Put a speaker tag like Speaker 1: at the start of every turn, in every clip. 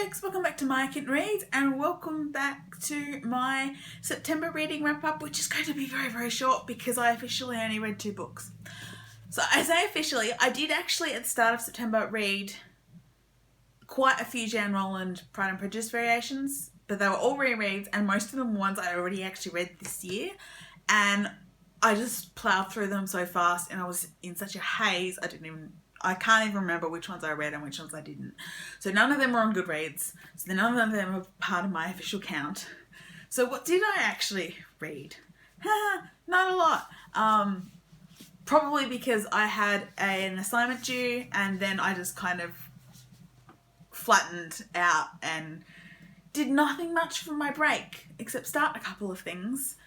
Speaker 1: folks, welcome back to My Kitten Reads and welcome back to my September reading wrap up, which is going to be very, very short because I officially only read 2 books. So I say officially, I did actually at the start of September read quite a few Jan Roland Pride and Prejudice variations, but they were all rereads and most of them were ones I already actually read this year, and I just ploughed through them so fast and I was in such a haze I can't even remember which ones I read and which ones I didn't. So none of them were on Goodreads. So none of them are part of my official count. So what did I actually read? Not a lot. Probably because I had an assignment due and then I just kind of flattened out and did nothing much for my break except start a couple of things.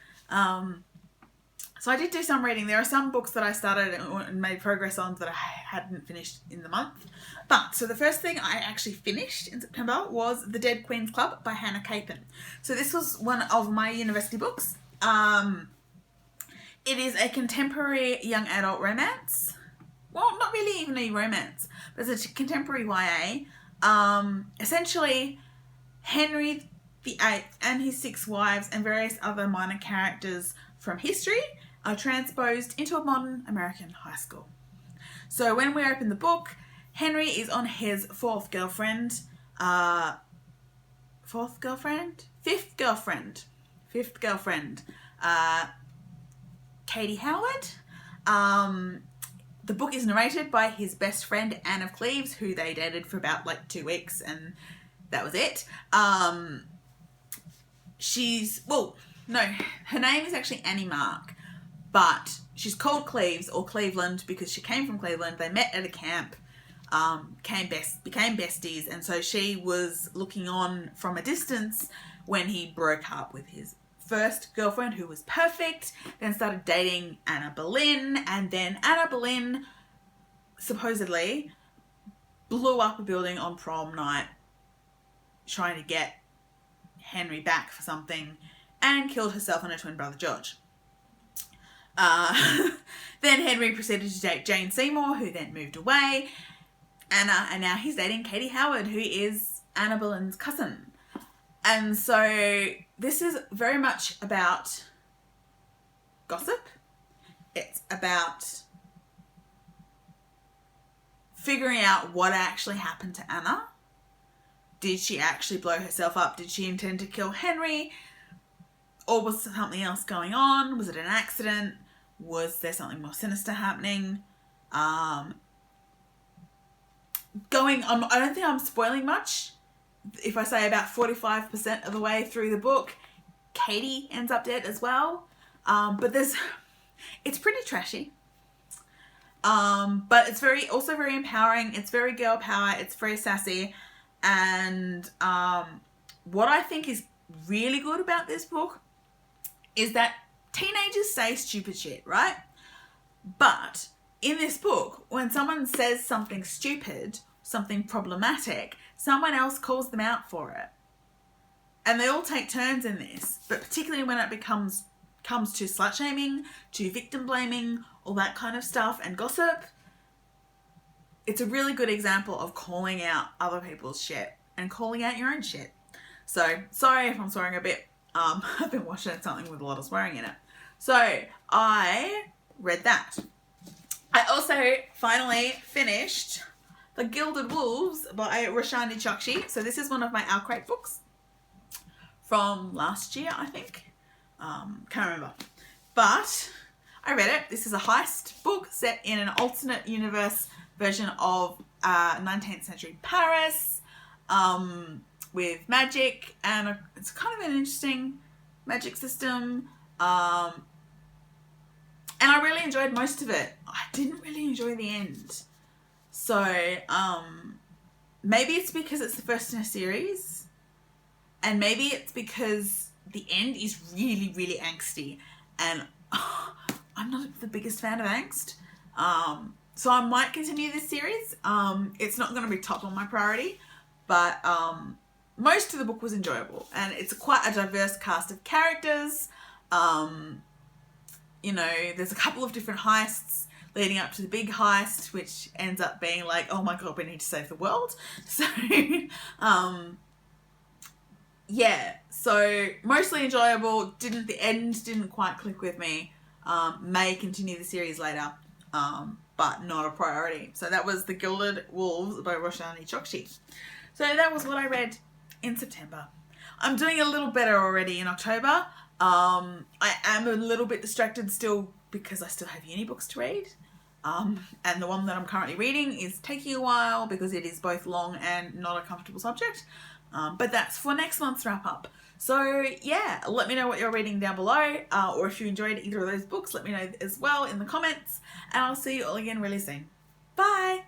Speaker 1: So I did do some reading. There are some books that I started and made progress on that I hadn't finished in the month. But, so the first thing I actually finished in September was The Dead Queen's Club by Hannah Capin. So this was one of my university books. It is a contemporary young adult romance. Well, not really even a romance, but it's a contemporary YA. Essentially, Henry VIII and his 6 wives and various other minor characters from history are transposed into a modern American high school. So when we open the book, Henry is on his 5th girlfriend, Katie Howard. The book is narrated by his best friend Anne of Cleves, who they dated for about 2 weeks and that was it. Her name is actually Annie Mark, but she's called Cleves or Cleveland because she came from Cleveland. They met at a camp, became besties, and so she was looking on from a distance when he broke up with his first girlfriend, who was perfect, then started dating Anna Boleyn, and then Anna Boleyn supposedly blew up a building on prom night trying to get Henry back for something and killed herself and her twin brother George. Then Henry proceeded to date Jane Seymour, who then moved away, and now he's dating Katie Howard, who is Anna Boleyn's cousin. And so this is very much about gossip. It's about figuring out what actually happened to Anna. Did she actually blow herself up? Did she intend to kill Henry? Or was something else going on? Was it an accident? Was there something more sinister happening? I don't think I'm spoiling much. If I say about 45% of the way through the book, Katie ends up dead as well. But it's pretty trashy. But it's also very empowering. It's very girl power. It's very sassy. And what I think is really good about this book is that teenagers say stupid shit, right? But in this book, when someone says something stupid, something problematic, someone else calls them out for it. And they all take turns in this, but particularly when it comes to slut shaming, to victim blaming, all that kind of stuff, and gossip, it's a really good example of calling out other people's shit and calling out your own shit. So, sorry if I'm swearing a bit. I've been watching something with a lot of swearing in it. So, I read that. I also finally finished The Gilded Wolves by Roshani Chokshi. So this is one of my Alcrate books from last year, I think. Can't remember. But I read it. This is a heist book set in an alternate universe version of 19th century Paris, with magic, and it's kind of an interesting magic system, and I really enjoyed most of it. I didn't really enjoy the end, so maybe it's because it's the first in a series, and maybe it's because the end is really, really angsty, and I'm not the biggest fan of angst, so I might continue this series. It's not going to be top on my priority, but most of the book was enjoyable, and it's quite a diverse cast of characters. There's a couple of different heists leading up to the big heist, which ends up being like, oh my god, we need to save the world. So yeah, so mostly enjoyable. The end didn't quite click with me. May continue the series later, but not a priority. So that was The Gilded Wolves by Roshani Chokshi. So that was what I read in September. I'm doing a little better already in October. I am a little bit distracted still because I still have uni books to read. And the one that I'm currently reading is taking a while because it is both long and not a comfortable subject. But that's for next month's wrap up. So yeah, let me know what you're reading down below, or if you enjoyed either of those books, let me know as well in the comments, and I'll see you all again really soon. Bye!